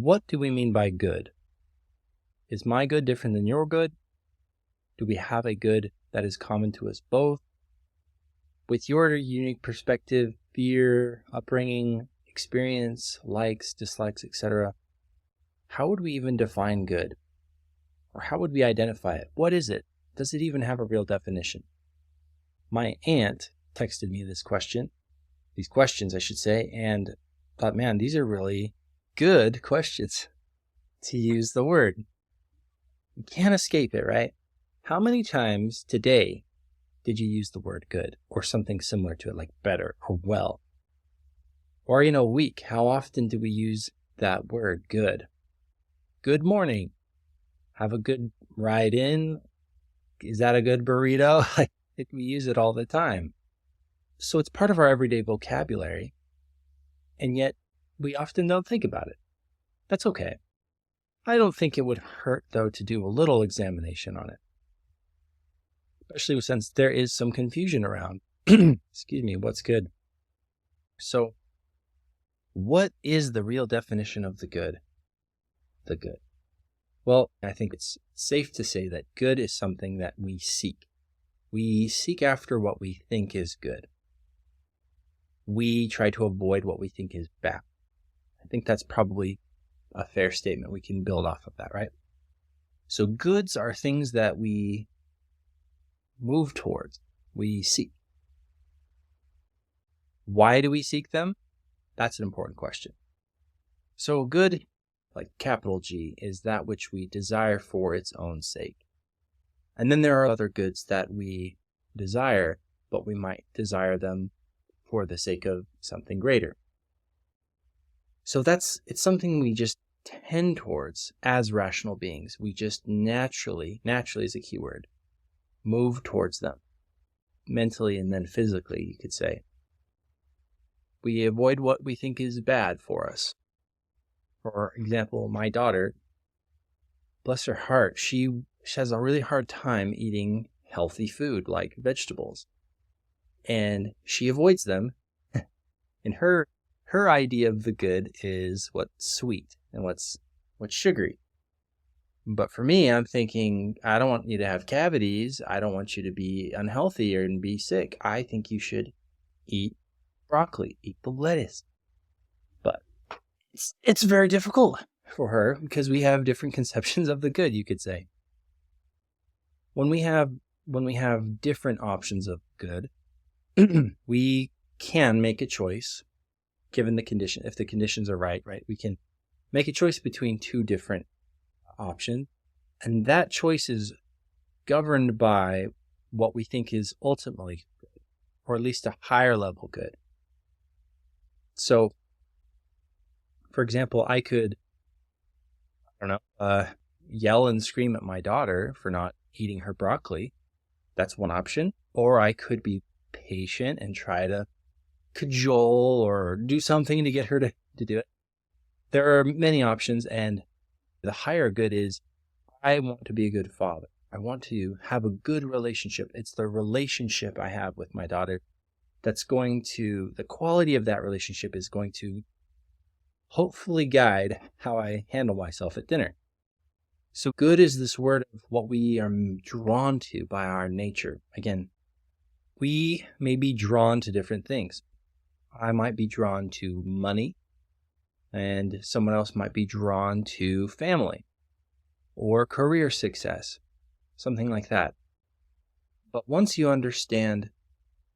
What do we mean by good? Is my good different than your good? Do we have a good that is common to us both? With your unique perspective, fear, upbringing, experience, likes, dislikes, etc., how would we even define good? Or how would we identify it? What is it? Does it even have a real definition? My aunt texted me these questions, I should say, and thought, man, these are really good questions, to use the word. You can't escape it, right? How many times today did you use the word good or something similar to it, like better or well? Or in a week, how often do we use that word good? Good morning. Have a good ride in. Is that a good burrito? We use it all the time. So it's part of our everyday vocabulary, and yet we often don't think about it. That's okay. I don't think it would hurt, though, to do a little examination on it, especially since there is some confusion around, excuse me, what's good. So what is the real definition of the good? The good. Well, I think it's safe to say that good is something that we seek. We seek after what we think is good. We try to avoid what we think is bad. I think that's probably a fair statement. We can build off of that, right? So goods are things that we move towards, we seek. Why do we seek them? That's an important question. So good, like capital G, is that which we desire for its own sake. And then there are other goods that we desire, but we might desire them for the sake of something greater. So it's something we just tend towards as rational beings. We just naturally is a key word, move towards them, mentally and then physically, you could say. We avoid what we think is bad for us. For example, my daughter, bless her heart, she has a really hard time eating healthy food like vegetables, and she avoids them. And her idea of the good is what's sweet and what's sugary. But for me, I'm thinking, I don't want you to have cavities. I don't want you to be unhealthy and be sick. I think you should eat broccoli, eat the lettuce. But it's very difficult for her because we have different conceptions of the good, you could say. When we have different options of good, we can make a choice given the condition. If the conditions are right, we can make a choice between two different options, and that choice is governed by what we think is ultimately good, or at least a higher level good. So, for example, I could, yell and scream at my daughter for not eating her broccoli. That's one option. Or I could be patient and try to cajole or do something to get her to do it. There are many options, and the higher good is I want to be a good father. I want to have a good relationship. It's the relationship I have with my daughter the quality of that relationship is going to hopefully guide how I handle myself at dinner. So good is this word of what we are drawn to by our nature. Again, we may be drawn to different things. I might be drawn to money, and someone else might be drawn to family or career success, something like that. But once you understand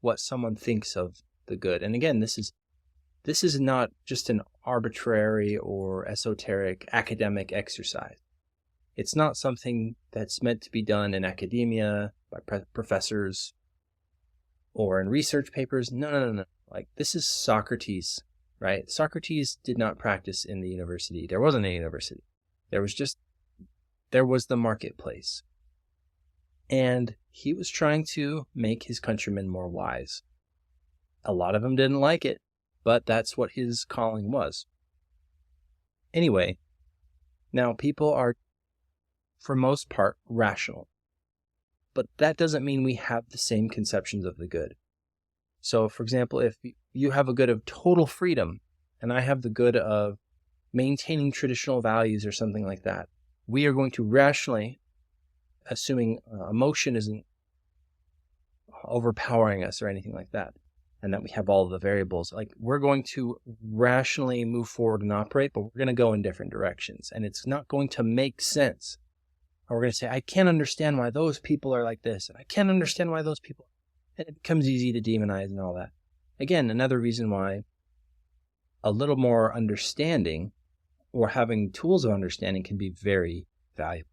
what someone thinks of the good, and again, this is not just an arbitrary or esoteric academic exercise. It's not something that's meant to be done in academia by professors or in research papers. No. Like, this is Socrates, right? Socrates did not practice in the university. There wasn't a university. There was the marketplace. And he was trying to make his countrymen more wise. A lot of them didn't like it, but that's what his calling was. Anyway, now people are, for most part, rational. But that doesn't mean we have the same conceptions of the good. So, for example, if you have a good of total freedom, and I have the good of maintaining traditional values or something like that, we are going to rationally, assuming emotion isn't overpowering us or anything like that, and that we have all of the variables, like we're going to rationally move forward and operate, but we're going to go in different directions, and it's not going to make sense. Or we're going to say, I can't understand why those people are like this, and I can't understand why those people, and it becomes easy to demonize and all that. Again, another reason why a little more understanding or having tools of understanding can be very valuable.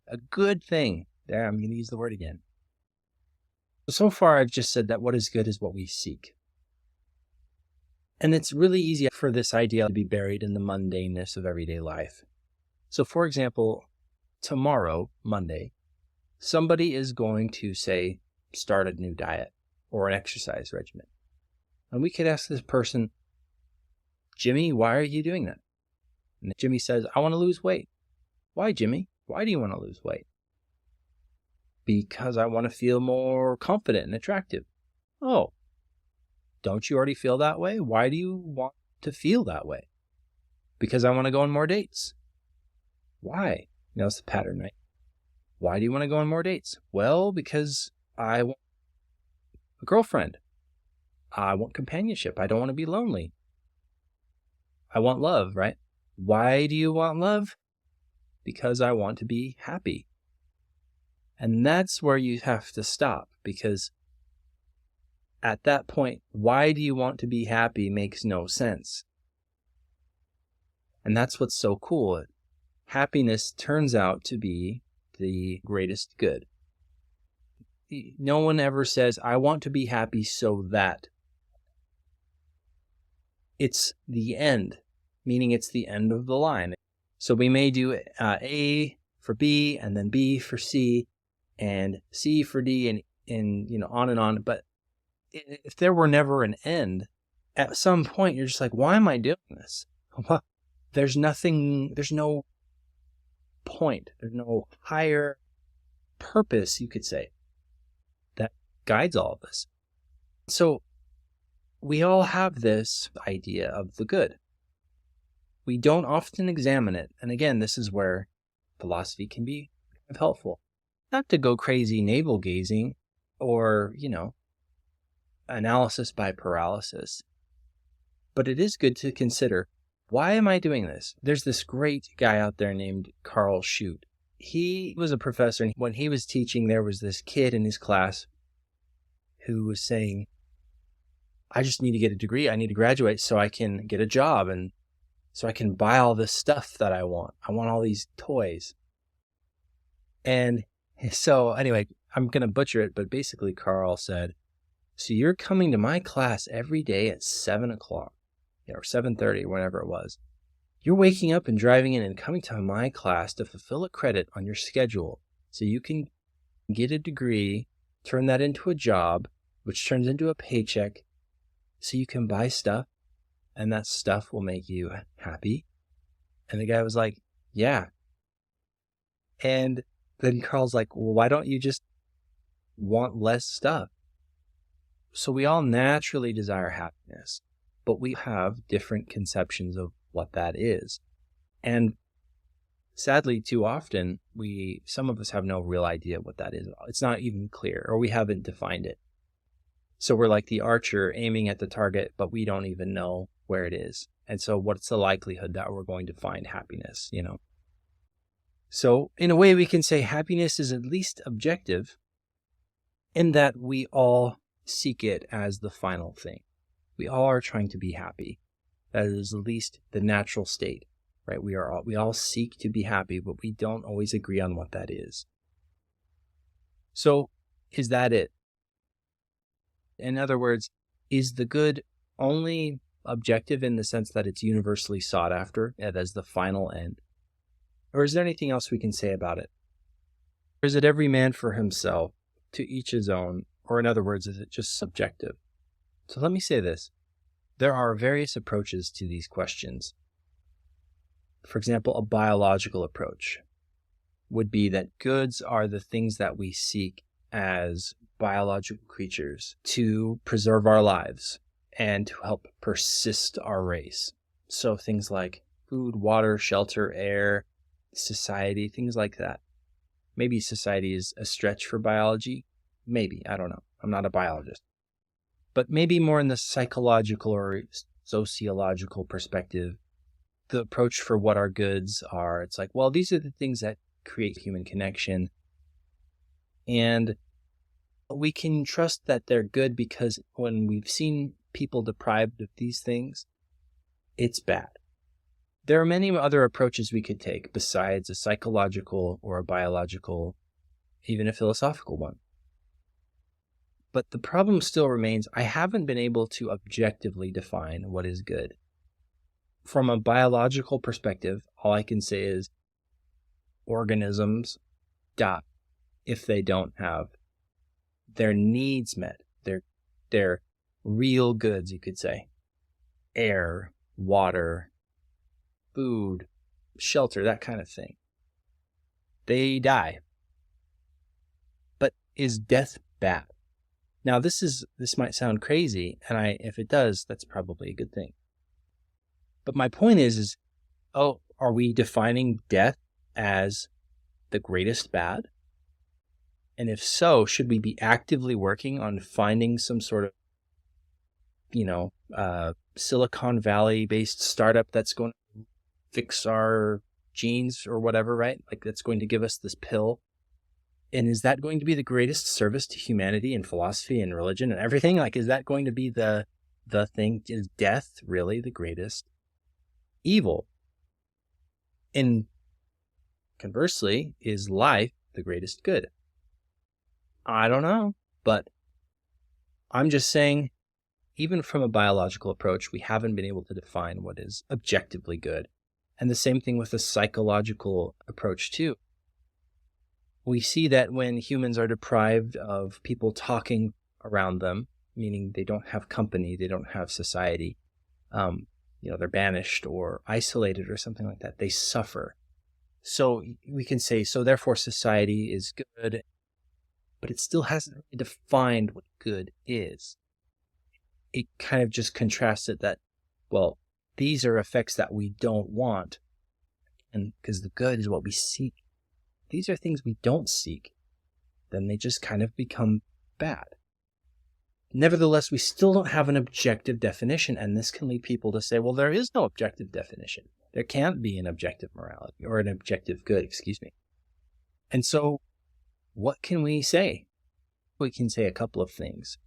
A good thing. There, I'm going to use the word again. So far, I've just said that what is good is what we seek. And it's really easy for this idea to be buried in the mundaneness of everyday life. So for example, tomorrow, Monday, somebody is going to, say, start a new diet or an exercise regimen. And we could ask this person, Jimmy, why are you doing that? And Jimmy says, I want to lose weight. Why, Jimmy? Why do you want to lose weight? Because I want to feel more confident and attractive. Oh, don't you already feel that way? Why do you want to feel that way? Because I want to go on more dates. Why? Notice the pattern, right? Why do you want to go on more dates? Well, because I want a girlfriend. I want companionship. I don't want to be lonely. I want love, right? Why do you want love? Because I want to be happy. And that's where you have to stop, because at that point, why do you want to be happy makes no sense. And that's what's so cool. Happiness turns out to be the greatest good. No one ever says, I want to be happy so that. It's the end, meaning it's the end of the line. So we may do A for B, and then B for C, and C for D, and on and on. But if there were never an end, at some point you're just like, why am I doing this? There's no point. There's no higher purpose, you could say, that guides all of this. So we all have this idea of the good. We don't often examine it. And again, this is where philosophy can be helpful. Not to go crazy navel gazing or, analysis by paralysis. But it is good to consider, why am I doing this? There's this great guy out there named Carl Schute. He was a professor, and when he was teaching, there was this kid in his class who was saying, I just need to get a degree. I need to graduate so I can get a job and so I can buy all this stuff that I want. I want all these toys. And so anyway, I'm going to butcher it, but basically Carl said, so you're coming to my class every day at 7 o'clock, or 7:30, whenever it was. You're waking up and driving in and coming to my class to fulfill a credit on your schedule so you can get a degree, turn that into a job, which turns into a paycheck, so you can buy stuff, and that stuff will make you happy. And the guy was like, yeah. And then Carl's like, well, why don't you just want less stuff? So we all naturally desire happiness, but we have different conceptions of what that is. And sadly, too often, some of us have no real idea what that is at all. It's not even clear, or we haven't defined it. So we're like the archer aiming at the target, but we don't even know where it is. And so what's the likelihood that we're going to find happiness, So in a way, we can say happiness is at least objective in that we all seek it as the final thing. We all are trying to be happy. That is at least the natural state, right? We all seek to be happy, but we don't always agree on what that is. So is that it? In other words, is the good only objective in the sense that it's universally sought after as the final end? Or is there anything else we can say about it? Or is it every man for himself, to each his own? Or in other words, is it just subjective? So let me say this. There are various approaches to these questions. For example, a biological approach would be that goods are the things that we seek as biological creatures to preserve our lives and to help persist our race. So things like food, water, shelter, air, society, things like that. Maybe society is a stretch for biology. Maybe, I don't know. I'm not a biologist. But maybe more in the psychological or sociological perspective, the approach for what our goods are. It's like, well, these are the things that create human connection. And we can trust that they're good because when we've seen people deprived of these things, it's bad. There are many other approaches we could take besides a psychological or a biological, even a philosophical one. But the problem still remains, I haven't been able to objectively define what is good. From a biological perspective, all I can say is organisms die if they don't have their needs met, their real goods, you could say. Air, water, food, shelter, that kind of thing. They die. But is death bad? Now, this might sound crazy, and if it does, that's probably a good thing. But my point is, are we defining death as the greatest bad? And if so, should we be actively working on finding some sort of, Silicon Valley-based startup that's going to fix our genes or whatever, right? Like that's going to give us this pill. And is that going to be the greatest service to humanity and philosophy and religion and everything? Like, is that going to be the thing? Is death really the greatest evil? And conversely, is life the greatest good? I don't know, but I'm just saying, even from a biological approach, we haven't been able to define what is objectively good. And the same thing with a psychological approach too. We see that when humans are deprived of people talking around them, meaning they don't have company, they don't have society, they're banished or isolated or something like that, they suffer. So we can say, so therefore society is good, but it still hasn't really defined what good is. It kind of just contrasts it that, well, these are effects that we don't want, and because the good is what we seek. These are things we don't seek, then they just kind of become bad. Nevertheless, we still don't have an objective definition, and this can lead people to say, well, there is no objective definition. There can't be an objective morality, or an objective good, And so, what can we say? We can say a couple of things.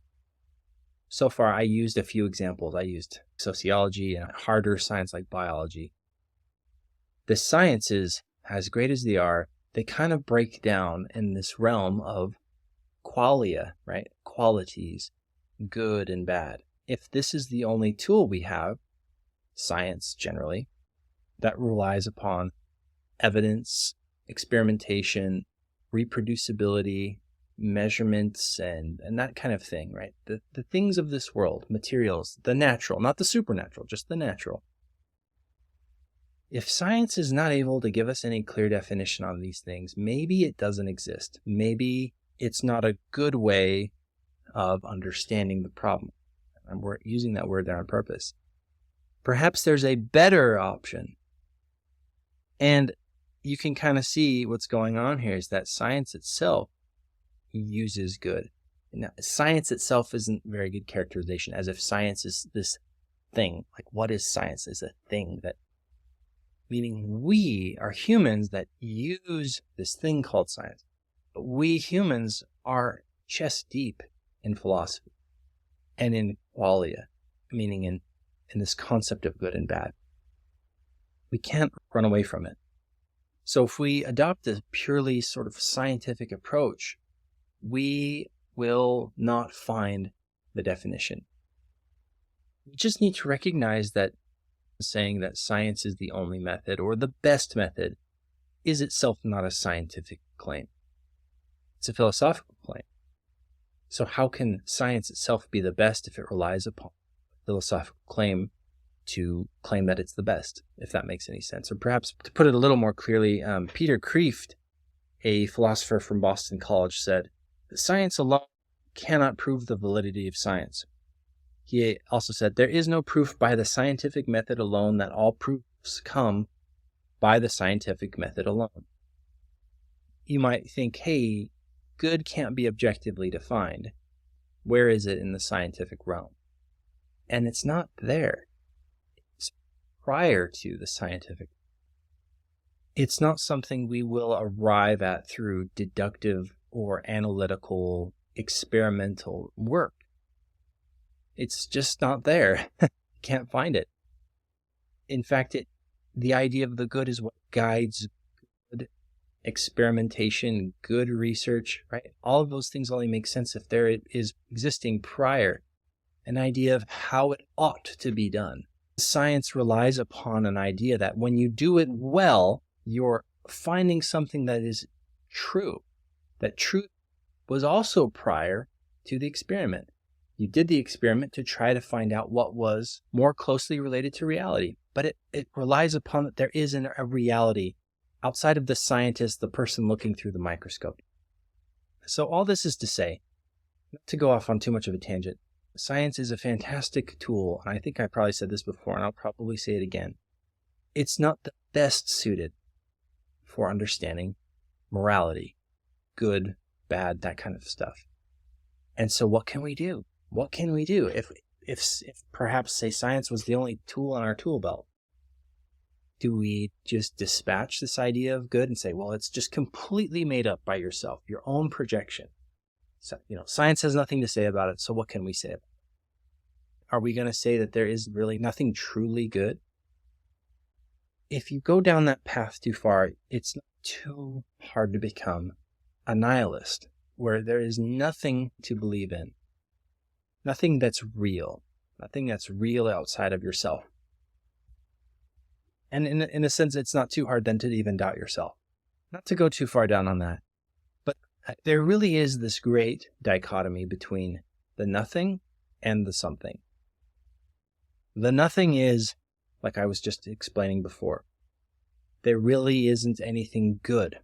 So far, I used a few examples. I used sociology and harder science like biology. The sciences, as great as they are, they kind of break down in this realm of qualia, right? Qualities, good and bad. If this is the only tool we have, science generally, that relies upon evidence, experimentation, reproducibility, measurements, and that kind of thing, right? The things of this world, materials, the natural, not the supernatural, just the natural. If science is not able to give us any clear definition on these things, maybe it doesn't exist. Maybe it's not a good way of understanding the problem. And we're using that word there on purpose. Perhaps there's a better option. And you can kind of see what's going on here is that science itself uses good. Now, science itself isn't very good characterization, as if science is this thing. Like, what is science? Is a thing that, meaning we are humans that use this thing called science. But we humans are chest deep in philosophy and in qualia, meaning in this concept of good and bad. We can't run away from it. So if we adopt a purely sort of scientific approach, we will not find the definition. We just need to recognize that saying that science is the only method or the best method is itself not a scientific claim. It's a philosophical claim. So how can science itself be the best if it relies upon a philosophical claim to claim that it's the best, if that makes any sense? Or perhaps to put it a little more clearly, Peter Kreeft, a philosopher from Boston College, said that science alone cannot prove the validity of science. He also said, there is no proof by the scientific method alone that all proofs come by the scientific method alone. You might think, hey, good can't be objectively defined. Where is it in the scientific realm? And it's not there. It's prior to the scientific. It's not something we will arrive at through deductive or analytical experimental work. It's just not there. Can't find it. In fact, the idea of the good is what guides good experimentation, good research, right? All of those things only make sense if there is existing prior an idea of how it ought to be done. Science relies upon an idea that when you do it well, you're finding something that is true, that truth was also prior to the experiment. You did the experiment to try to find out what was more closely related to reality, but it relies upon that there is a reality outside of the scientist, the person looking through the microscope. So all this is to say, not to go off on too much of a tangent, science is a fantastic tool, and I think I probably said this before, and I'll probably say it again. It's not the best suited for understanding morality, good, bad, that kind of stuff. And so what can we do? What can we do if perhaps, say, science was the only tool in our tool belt? Do we just dispatch this idea of good and say, well, it's just completely made up by yourself, your own projection? So, science has nothing to say about it, so what can we say about it? Are we going to say that there is really nothing truly good? If you go down that path too far, it's not too hard to become a nihilist, where there is nothing to believe in, nothing that's real outside of yourself. And in a sense, it's not too hard then to even doubt yourself. Not to go too far down on that, but there really is this great dichotomy between the nothing and the something. The nothing is, like I was just explaining before, there really isn't anything good.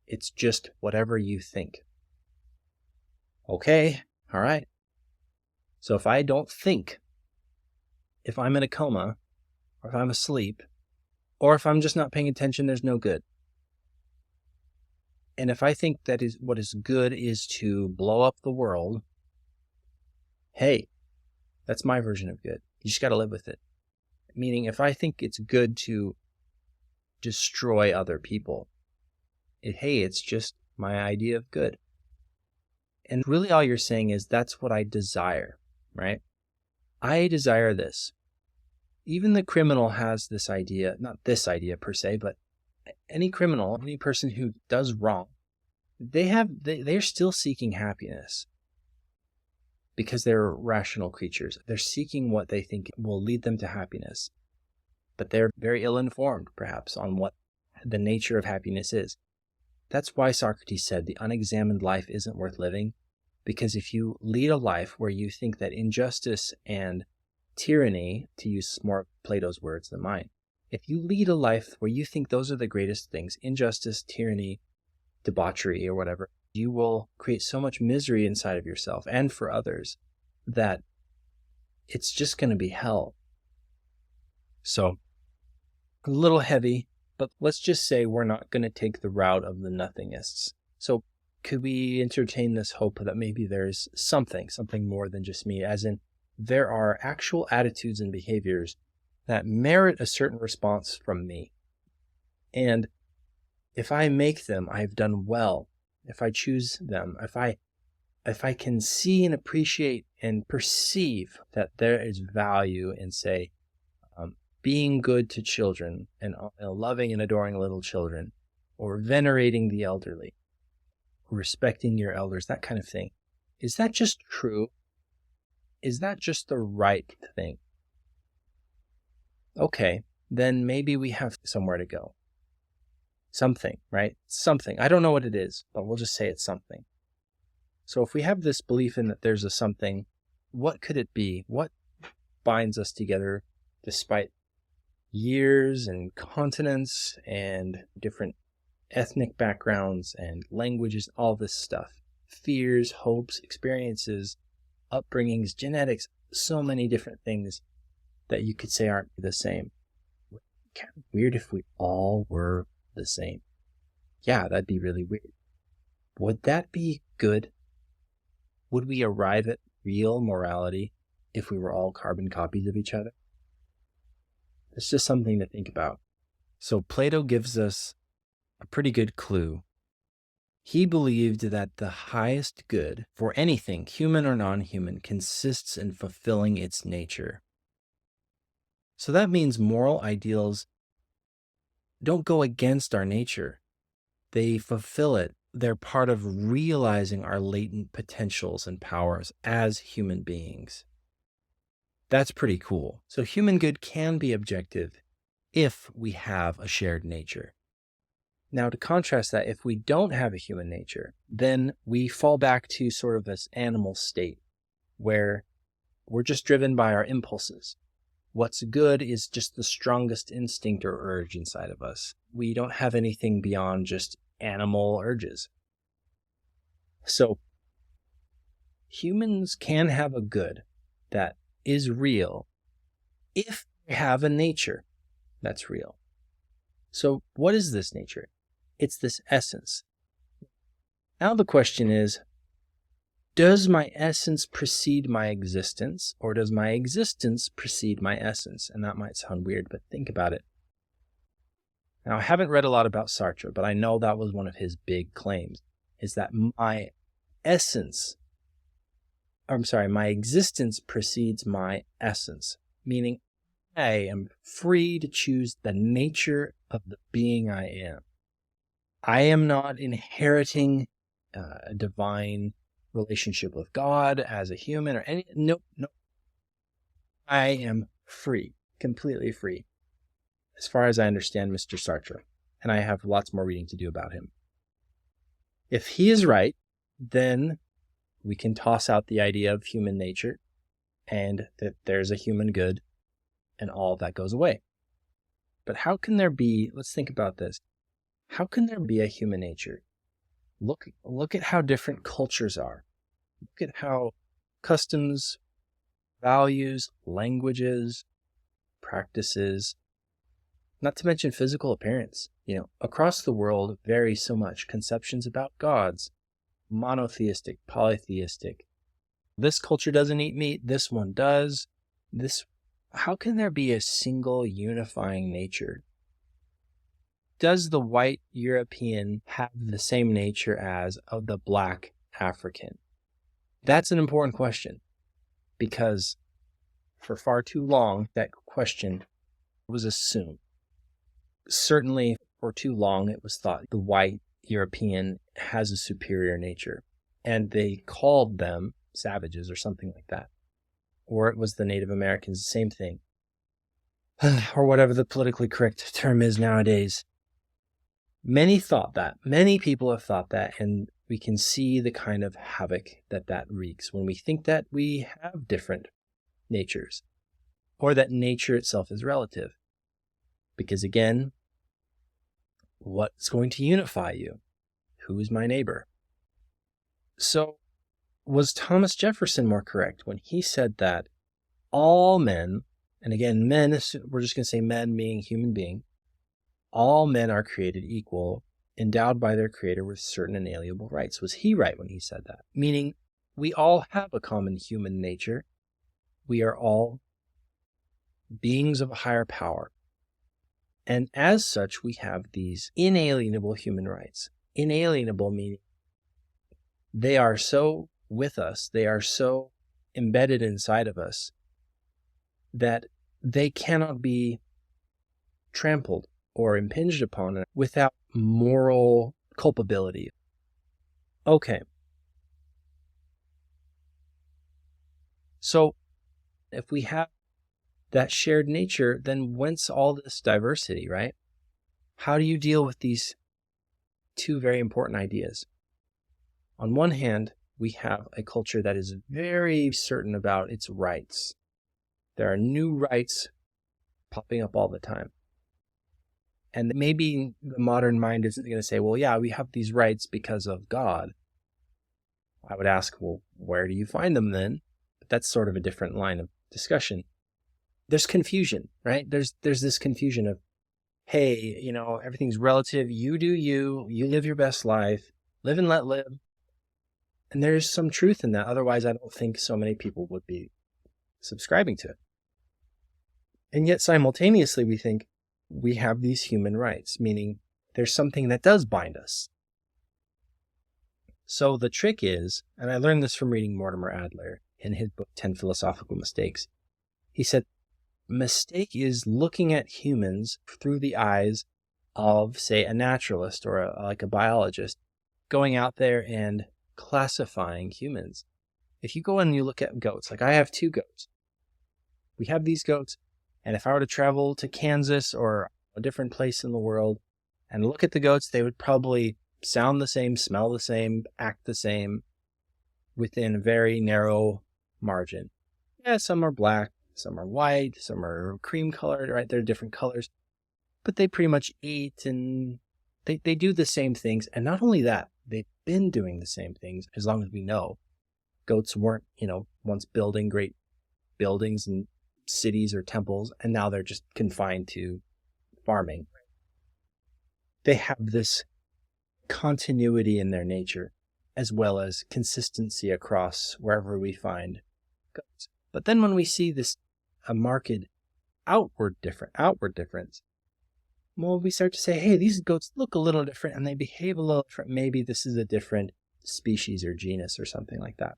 It's just whatever you think. Okay, all right. So if I don't think, if I'm in a coma, or if I'm asleep, or if I'm just not paying attention, there's no good. And if I think that is what is good is to blow up the world, hey, that's my version of good. You just got to live with it. Meaning, if I think it's good to destroy other people, hey, it's just my idea of good. And really all you're saying is that's what I desire, right? I desire this. Even the criminal has this idea, not this idea per se, but any criminal, any person who does wrong, they're still seeking happiness because they're rational creatures. They're seeking what they think will lead them to happiness, but they're very ill-informed, perhaps, on what the nature of happiness is. That's why Socrates said the unexamined life isn't worth living, because if you lead a life where you think that injustice and tyranny, to use more of Plato's words than mine, if you lead a life where you think those are the greatest things, injustice, tyranny, debauchery, or whatever, you will create so much misery inside of yourself and for others that it's just going to be hell. So, a little heavy, but let's just say we're not going to take the route of the nothingists. So could we entertain this hope that maybe there's something more than just me, as in there are actual attitudes and behaviors that merit a certain response from me. And if I make them, I've done well. If I choose them, if I can see and appreciate and perceive that there is value in, say, being good to children and loving and adoring little children, or venerating the elderly, respecting your elders, that kind of thing. Is that just true? Is that just the right thing? Okay, then maybe we have somewhere to go. Something, right? Something. I don't know what it is, but we'll just say it's something. So if we have this belief in that there's a something, what could it be? What binds us together despite years and continents and different ethnic backgrounds and languages, all this stuff? Fears, hopes, experiences, upbringings, genetics, so many different things that you could say aren't the same. Kind of weird if we all were the same. Yeah, that'd be really weird. Would that be good? Would we arrive at real morality if we were all carbon copies of each other? It's just something to think about. So Plato gives us a pretty good clue. He believed that the highest good for anything, human or non-human, consists in fulfilling its nature. So that means moral ideals don't go against our nature. They fulfill it. They're part of realizing our latent potentials and powers as human beings. That's pretty cool. So human good can be objective if we have a shared nature. Now, to contrast that, if we don't have a human nature, then we fall back to sort of this animal state where we're just driven by our impulses. What's good is just the strongest instinct or urge inside of us. We don't have anything beyond just animal urges. So humans can have a good that is real if they have a nature that's real. So what is this nature? It's this essence. Now the question is, does my essence precede my existence, or does my existence precede my essence? And that might sound weird, but think about it. Now, I haven't read a lot about Sartre, but I know that was one of his big claims, is that my existence precedes my essence, meaning I am free to choose the nature of the being I am. I am not inheriting a divine relationship with God as a human or any. No. I am free, completely free, as far as I understand Mr. Sartre, and I have lots more reading to do about him. If he is right, then we can toss out the idea of human nature and that there's a human good and all of that goes away. But how can there be, let's think about this, how can there be a human nature? Look at how different cultures are. Look at how customs, values, languages, practices, not to mention physical appearance, across the world vary so much. Conceptions about gods, monotheistic, polytheistic. This culture doesn't eat meat, this one does. How can there be a single unifying nature? Does the white European have the same nature as of the black African? That's an important question, because for far too long, that question was assumed. Certainly, for too long, it was thought the white European has a superior nature, and they called them savages or something like that. Or it was the Native Americans, the same thing. Or whatever the politically correct term is nowadays. Many thought that. Many people have thought that, and we can see the kind of havoc that wreaks when we think that we have different natures, or that nature itself is relative. Because again, what's going to unify you? Who is my neighbor? So, was Thomas Jefferson more correct when he said that all men, and again, men, we're just going to say men being human being, all men are created equal, endowed by their creator with certain inalienable rights? Was he right when he said that? Meaning, we all have a common human nature. We are all beings of a higher power. And as such, we have these inalienable human rights. Inalienable meaning they are so with us, they are so embedded inside of us that they cannot be trampled or impinged upon without moral culpability. Okay. So if we have that shared nature, then whence all this diversity, right? How do you deal with these two very important ideas? On one hand, we have a culture that is very certain about its rights. There are new rights popping up all the time. And maybe the modern mind isn't going to say, well, yeah, we have these rights because of God. I would ask, well, where do you find them then? But that's sort of a different line of discussion. There's confusion, right? There's this confusion of hey, everything's relative. You do you. You live your best life. Live and let live. And there's some truth in that. Otherwise, I don't think so many people would be subscribing to it. And yet simultaneously, we think we have these human rights, meaning there's something that does bind us. So the trick is, and I learned this from reading Mortimer Adler in his book, 10 Philosophical Mistakes. He said, mistake is looking at humans through the eyes of, say, a naturalist or like a biologist, going out there and classifying humans. If you go and you look at goats, like I have 2 goats. We have these goats, and if I were to travel to Kansas or a different place in the world and look at the goats, they would probably sound the same, smell the same, act the same within a very narrow margin. Yeah, some are black, some are white, some are cream colored, right? They're different colors, but they pretty much eat and they do the same things. And not only that, they've been doing the same things as long as we know. Goats weren't, once building great buildings and cities or temples, and now they're just confined to farming. They have this continuity in their nature, as well as consistency across wherever we find goats. But then when we see a marked outward difference, well, we start to say, hey, these goats look a little different and they behave a little different. Maybe this is a different species or genus or something like that.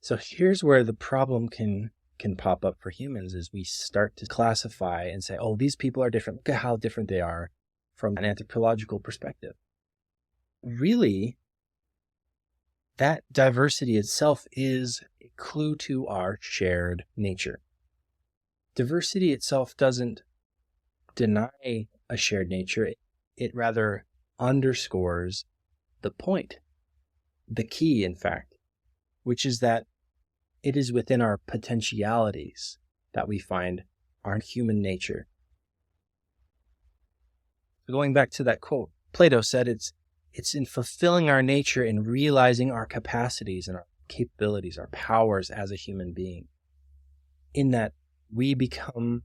So here's where the problem can pop up for humans, is we start to classify and say, oh, these people are different. Look at how different they are from an anthropological perspective. Really, that diversity itself is a clue to our shared nature. Diversity itself doesn't deny a shared nature. It rather underscores the point, the key, in fact, which is that it is within our potentialities that we find our human nature. Going back to that quote, Plato said it's in fulfilling our nature and realizing our capacities and our capabilities, our powers as a human being, in that we become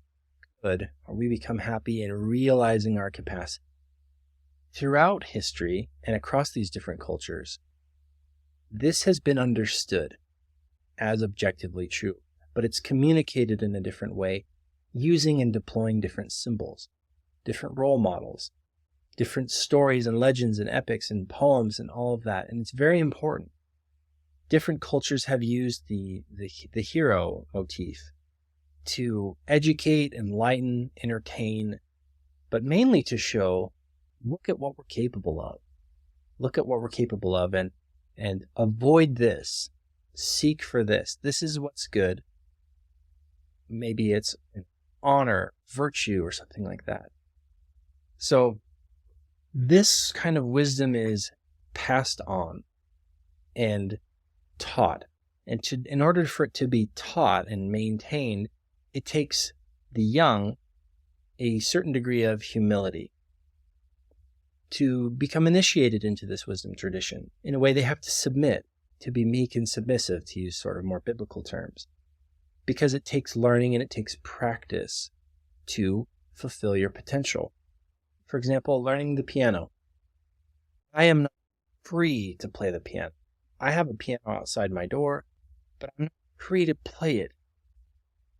good or we become happy in realizing our capacity. Throughout history and across these different cultures, this has been understood as objectively true, but it's communicated in a different way, using and deploying different symbols, different role models, different stories and legends and epics and poems and all of that. And it's very important. Different cultures have used the hero motif to educate, enlighten, entertain, but mainly to show, look at what we're capable of. Look at what we're capable of and avoid this. Seek for this. This is what's good. Maybe it's honor, virtue, or something like that. So this kind of wisdom is passed on and taught. And in order for it to be taught and maintained, it takes the young a certain degree of humility to become initiated into this wisdom tradition. In a way, they have to submit, to be meek and submissive, to use sort of more biblical terms, because it takes learning and it takes practice to fulfill your potential. For example, learning the piano. I am not free to play the piano. I have a piano outside my door, but I'm not free to play it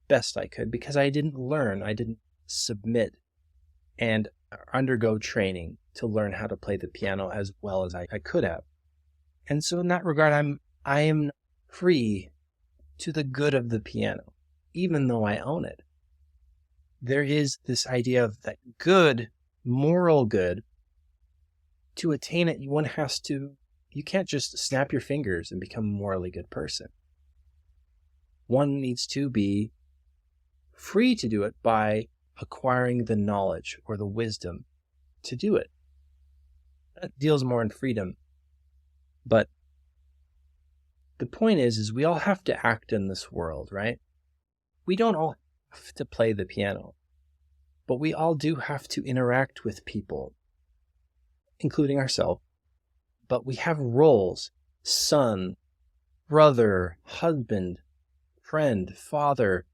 best I could because I didn't learn, I didn't submit and undergo training to learn how to play the piano as well as I could have. And so in that regard, I am not free to the good of the piano, even though I own it. There is this idea of that good, moral good. To attain it, you can't just snap your fingers and become a morally good person. One needs to be free to do it by acquiring the knowledge or the wisdom to do it. That deals more in freedom. But the point is we all have to act in this world, right? We don't all have to play the piano, but we all do have to interact with people, including ourselves. But we have roles: son, brother, husband, friend, father,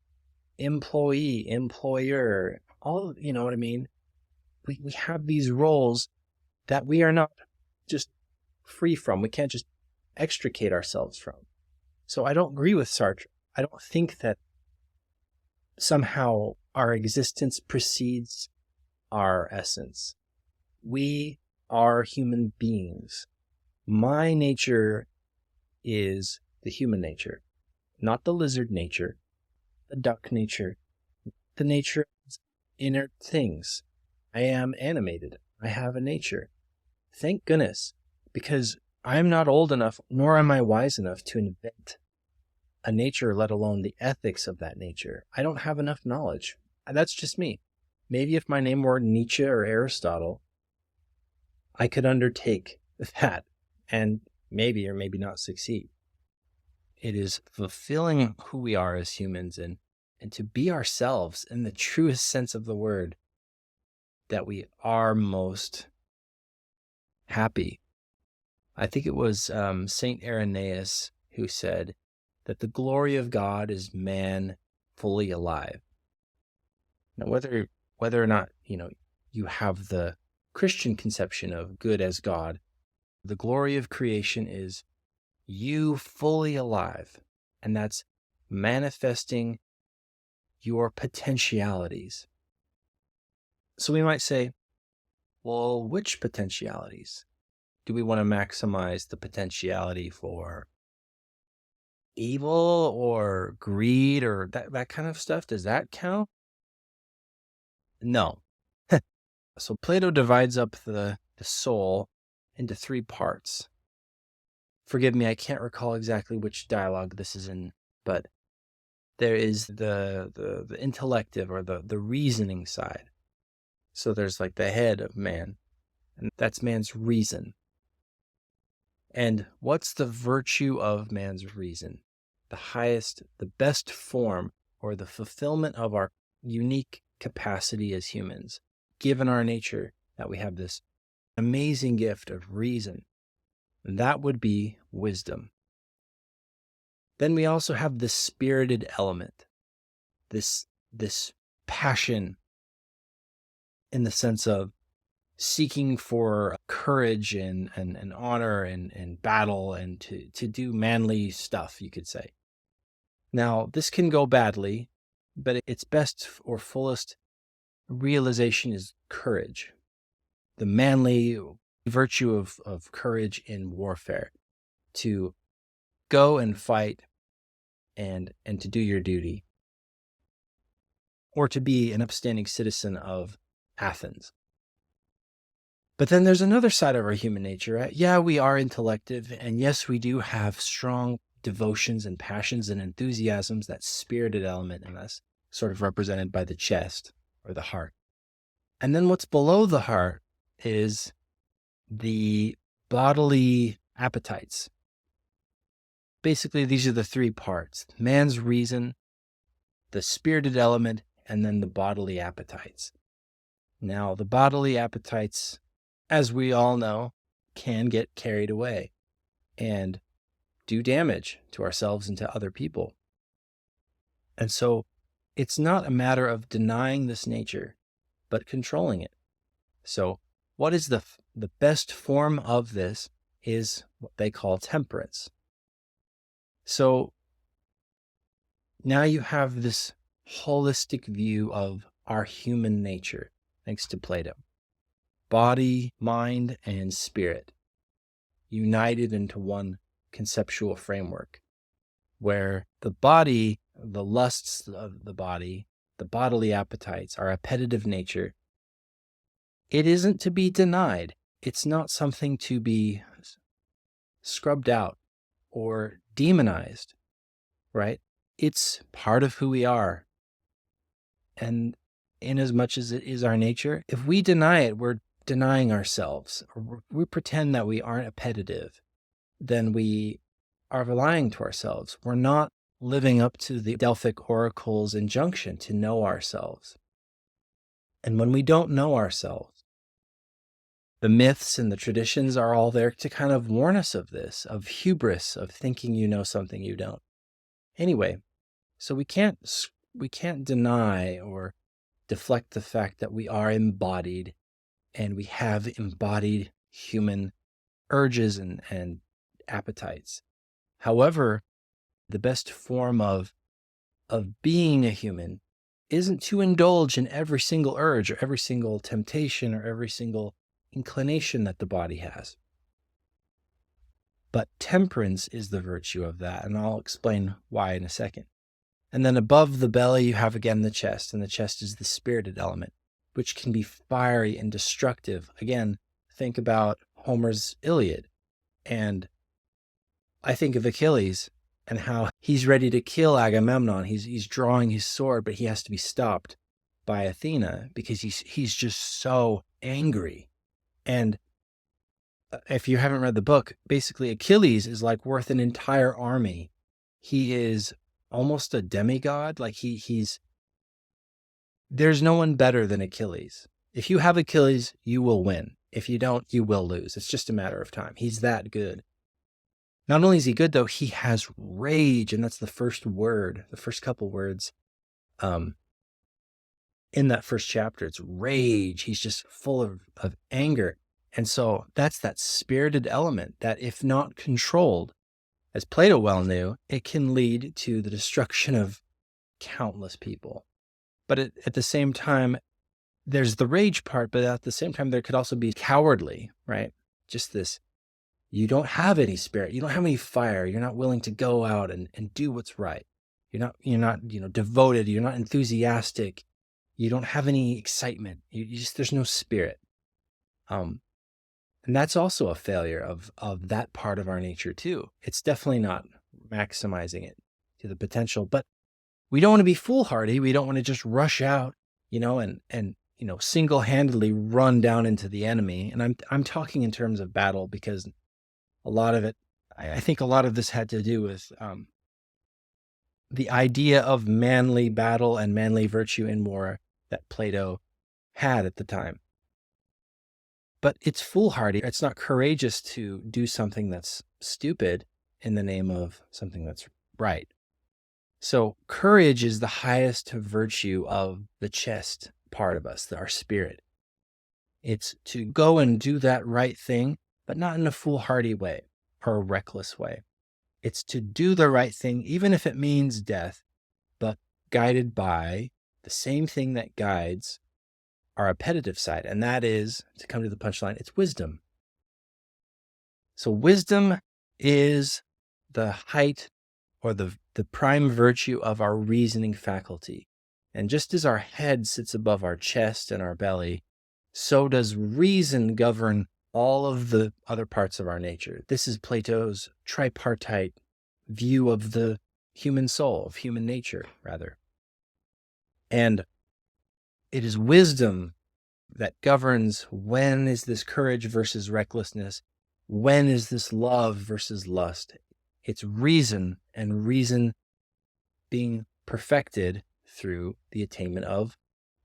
employee, employer, all, you know what I mean? We have these roles that we are not just free from. We can't just extricate ourselves from. So I don't agree with Sartre. I don't think that somehow our existence precedes our essence. We are human beings. My nature is the human nature, not the lizard nature, the duck nature, the nature of inert things. I am animated. I have a nature. Thank goodness, because I'm not old enough, nor am I wise enough to invent a nature, let alone the ethics of that nature. I don't have enough knowledge. That's just me. Maybe if my name were Nietzsche or Aristotle, I could undertake that and maybe or maybe not succeed. It is fulfilling who we are as humans and to be ourselves in the truest sense of the word that we are most happy. I think it was Saint Irenaeus who said that the glory of God is man fully alive. Now, whether or not, you have the Christian conception of good as God, the glory of creation is you fully alive, and that's manifesting your potentialities. So we might say, well, which potentialities? Do we want to maximize the potentiality for evil or greed or that kind of stuff? Does that count? No. So Plato divides up the soul into 3 parts. Forgive me, I can't recall exactly which dialogue this is in, but there is the intellective or the reasoning side. So there's like the head of man, and that's man's reason. And what's the virtue of man's reason? The highest, the best form, or the fulfillment of our unique capacity as humans, given our nature, that we have this amazing gift of reason. And that would be wisdom. Then we also have this spirited element, this passion in the sense of seeking for courage and honor and battle and to do manly stuff, you could say. Now, this can go badly, but its best or fullest realization is courage, the manly virtue of courage in warfare, to go and fight and to do your duty, or to be an upstanding citizen of Athens. But then there's another side of our human nature, right? Yeah, we are intellective, and yes, we do have strong devotions and passions and enthusiasms, that spirited element in us, sort of represented by the chest or the heart. And then what's below the heart is the bodily appetites. Basically, these are the 3 parts: man's reason, the spirited element, and then the bodily appetites. Now, the bodily appetites, as we all know, can get carried away and do damage to ourselves and to other people. And so it's not a matter of denying this nature, but controlling it. So what is the best form of this is what they call temperance. So now you have this holistic view of our human nature, thanks to Plato. Body, mind, and spirit united into one conceptual framework, where the body, the lusts of the body, the bodily appetites, our appetitive nature, it isn't to be denied. It's not something to be scrubbed out or demonized, right? It's part of who we are. And in as much as it is our nature, if we deny it, we're denying ourselves, or we pretend that we aren't appetitive, then we are lying to ourselves. We're not living up to the Delphic oracle's injunction to know ourselves. And when we don't know ourselves, the myths and the traditions are all there to kind of warn us of this, of hubris, of thinking you know something you don't. Anyway, so we can't deny or deflect the fact that we are embodied and we have embodied human urges and appetites. However, the best form of being a human isn't to indulge in every single urge or every single temptation or every single inclination that the body has. But temperance is the virtue of that, and I'll explain why in a second. And then above the belly, you have again the chest, and the chest is the spirited element, which can be fiery and destructive. Again, think about Homer's Iliad, and I think of Achilles and how he's ready to kill Agamemnon. He's drawing his sword, but he has to be stopped by Athena because he's just so angry. And if you haven't read the book, basically Achilles is like worth an entire army. He is almost a demigod. Like there's no one better than Achilles. If you have Achilles, you will win. If you don't, you will lose. It's just a matter of time. He's that good. Not only is he good, though, he has rage, and that's the first word, the first couple words in that first chapter. It's rage. He's just full of anger. And so that's that spirited element that, if not controlled, as Plato well knew, it can lead to the destruction of countless people. But at the same time, there's the rage part, but at the same time, there could also be cowardly, right? Just this, you don't have any spirit. You don't have any fire. You're not willing to go out and do what's right. You're not, devoted. You're not enthusiastic. You don't have any excitement. There's no spirit. And that's also a failure of that part of our nature too. It's definitely not maximizing it to the potential, but we don't want to be foolhardy. We don't want to just rush out, and single-handedly run down into the enemy. And I'm talking in terms of battle because a lot of it, I think a lot of this had to do with the idea of manly battle and manly virtue in war that Plato had at the time. But it's foolhardy. It's not courageous to do something that's stupid in the name of something that's right. So courage is the highest virtue of the chest part of us, our spirit. It's to go and do that right thing, but not in a foolhardy way or a reckless way. It's to do the right thing, even if it means death, but guided by the same thing that guides our appetitive side. And that is, to come to the punchline, it's wisdom. So wisdom is the height or the prime virtue of our reasoning faculty. And just as our head sits above our chest and our belly, so does reason govern all of the other parts of our nature. This is Plato's tripartite view of the human soul, of human nature, rather. And it is wisdom that governs when is this courage versus recklessness, when is this love versus lust. It's reason, and reason being perfected through the attainment of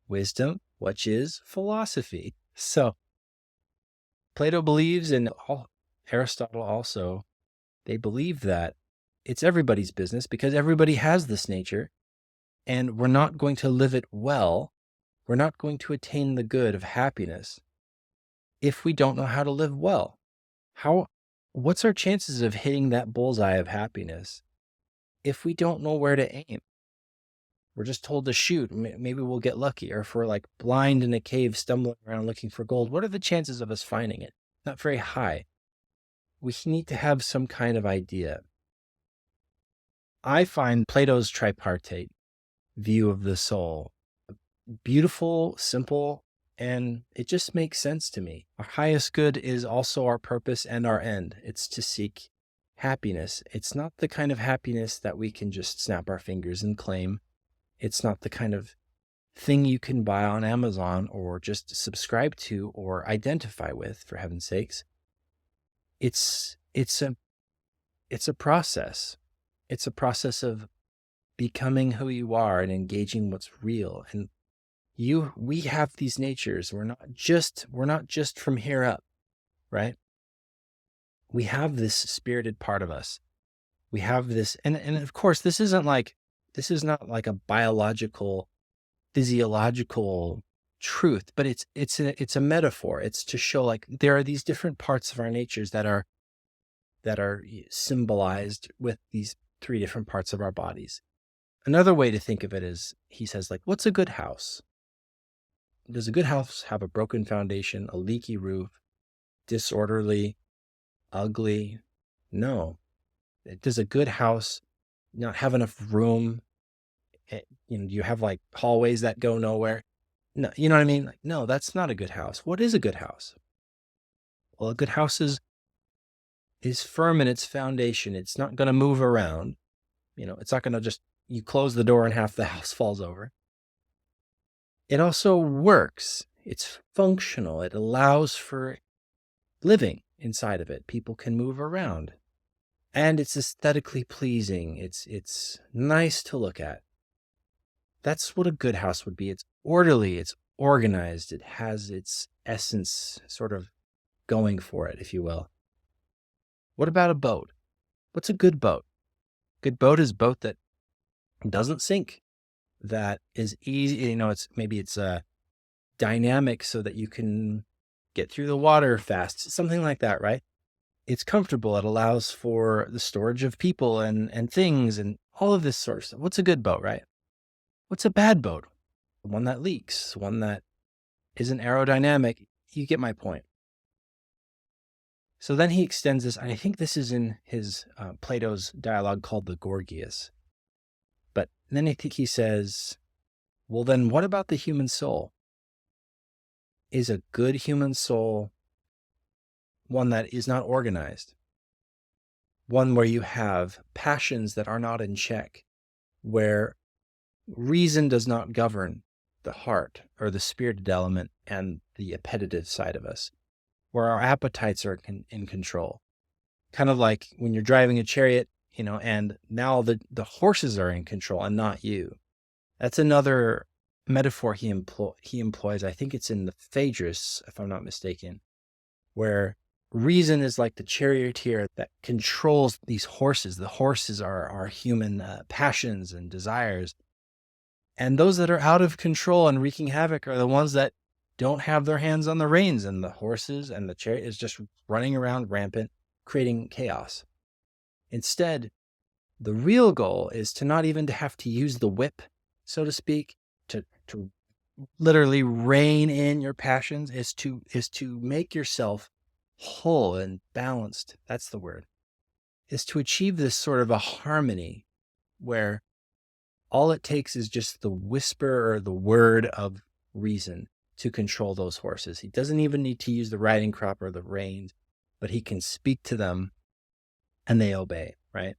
wisdom, which is philosophy. So Plato believes, and Aristotle also, they believe that it's everybody's business because everybody has this nature, and we're not going to live it well. We're not going to attain the good of happiness if we don't know how to live well. What's our chances of hitting that bullseye of happiness if we don't know where to aim? We're just told to shoot. Maybe we'll get lucky. Or if we're like blind in a cave, stumbling around looking for gold, what are the chances of us finding it? Not very high. We need to have some kind of idea. I find Plato's tripartite view of the soul beautiful, simple, and it just makes sense to me. Our highest good is also our purpose and our end. It's to seek happiness. It's not the kind of happiness that we can just snap our fingers and claim. It's not the kind of thing you can buy on Amazon or just subscribe to or identify with, for heaven's sakes. It's a process. It's a process of becoming who you are and engaging what's real. And we have these natures. We're not just from here up, right? We have this spirited part of us. We have this, and of course, this is not like a biological physiological truth, but it's a metaphor. It's to show like there are these different parts of our natures that are symbolized with these three different parts of our bodies. Another way to think of it is, he says, like, what's a good house? Does a good house have a broken foundation, a leaky roof, disorderly, ugly? No. Does a good house not have enough room? Do you have like hallways that go nowhere? No, you know what I mean? Like, no, that's not a good house. What is a good house? Well, a good house is firm in its foundation. It's not going to move around. It's not going to just, you close the door and half the house falls over. It also works. It's functional. It allows for living inside of it. People can move around. And it's aesthetically pleasing. It's nice to look at. That's what a good house would be. It's orderly. It's organized. It has its essence sort of going for it, if you will. What about a boat? What's a good boat? Good boat is a boat that doesn't sink, that is easy. It's dynamic so that you can get through the water fast, something like that, right? It's comfortable. It allows for the storage of people and things and all of this sort of stuff. What's a good boat, right? What's a bad boat? One that leaks, one that isn't aerodynamic. You get my point. So then he extends this, and I think this is in his Plato's dialogue called the Gorgias. But then I think he says, well, then what about the human soul? Is a good human soul one that is not organized? One where you have passions that are not in check, where reason does not govern the heart or the spirited element and the appetitive side of us, where our appetites are in control. Kind of like when you're driving a chariot, and now the horses are in control and not you. That's another metaphor he employs. I think it's in the Phaedrus, if I'm not mistaken, where reason is like the charioteer that controls these horses. The horses are our human passions and desires. And those that are out of control and wreaking havoc are the ones that don't have their hands on the reins, and the horses and the chariot is just running around rampant, creating chaos. Instead, the real goal is to not even to have to use the whip, so to speak, to literally rein in your passions, is to make yourself whole and balanced. That's the word. Is to achieve this sort of a harmony where all it takes is just the whisper or the word of reason to control those horses. He doesn't even need to use the riding crop or the reins, but he can speak to them and they obey, right?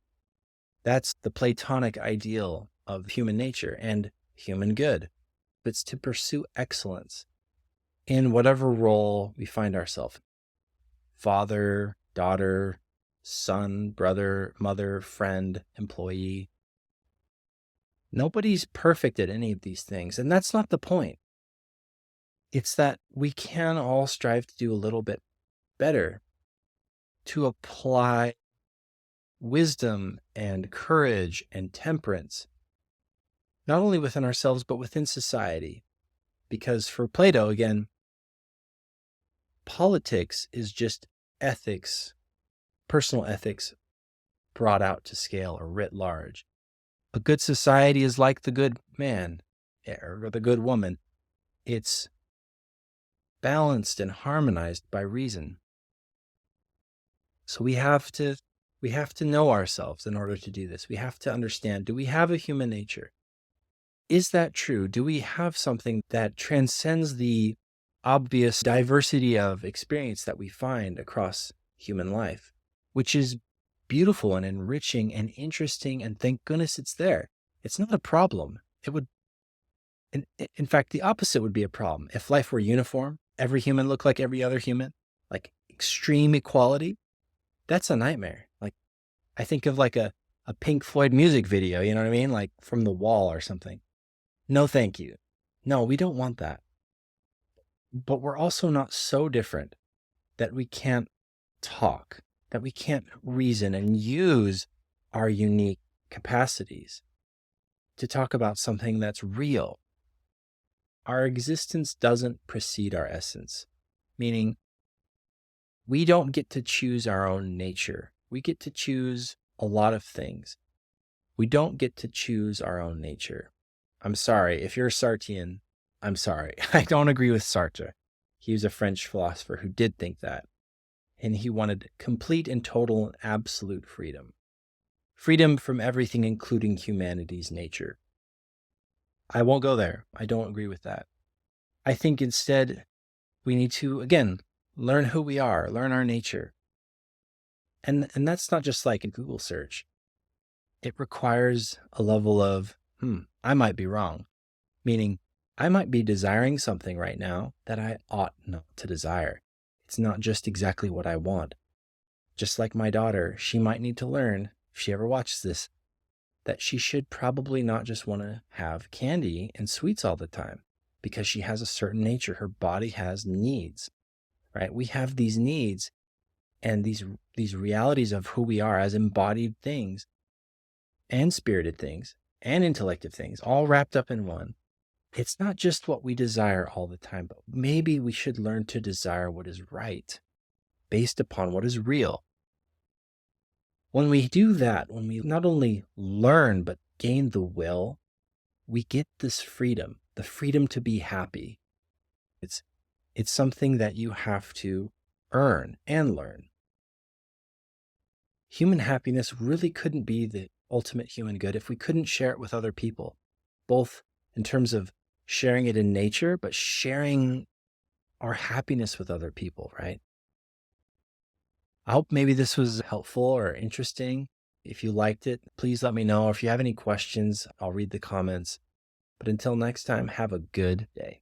That's the Platonic ideal of human nature and human good. It's to pursue excellence in whatever role we find ourselves. Father, daughter, son, brother, mother, friend, employee. Nobody's perfect at any of these things, and that's not the point. It's that we can all strive to do a little bit better, to apply wisdom and courage and temperance, not only within ourselves, but within society. Because for Plato, again, politics is just ethics, personal ethics brought out to scale or writ large. A good society is like the good man or the good woman. It's balanced and harmonized by reason. So we have to know ourselves in order to do this. We have to understand, do we have a human nature? Is that true? Do we have something that transcends the obvious diversity of experience that we find across human life, which is beautiful and enriching and interesting, and thank goodness it's there. It's not a problem. It would, in fact, the opposite would be a problem. If life were uniform, every human looked like every other human, like extreme equality, that's a nightmare. Like, I think of like a Pink Floyd music video, you know what I mean? Like From the Wall or something. No, thank you. No, we don't want that. But we're also not so different that we can't talk, that we can't reason and use our unique capacities to talk about something that's real. our existence doesn't precede our essence, meaning we don't get to choose our own nature. We get to choose a lot of things. We don't get to choose our own nature. I'm sorry, if you're a Sartrean, I'm sorry. I don't agree with Sartre. He was a French philosopher who did think that. And he wanted complete and total and absolute freedom. Freedom from everything, including humanity's nature. I won't go there. I don't agree with that. I think instead we need to, again, learn who we are, learn our nature. And that's not just like a Google search. It requires a level of, I might be wrong. Meaning, I might be desiring something right now that I ought not to desire. It's not just exactly what I want. Just like my daughter, she might need to learn, if she ever watches this, that she should probably not just want to have candy and sweets all the time because she has a certain nature. Her body has needs, right? We have these needs and these realities of who we are as embodied things and spirited things and intellective things all wrapped up in one. It's not just what we desire all the time, but maybe we should learn to desire what is right based upon what is real. When we do that, when we not only learn, but gain the will, we get this freedom, the freedom to be happy. It's something that you have to earn and learn. Human happiness really couldn't be the ultimate human good if we couldn't share it with other people, both in terms of sharing it in nature, but sharing our happiness with other people, right? I hope maybe this was helpful or interesting. If you liked it, please let me know. If you have any questions, I'll read the comments. But until next time, have a good day.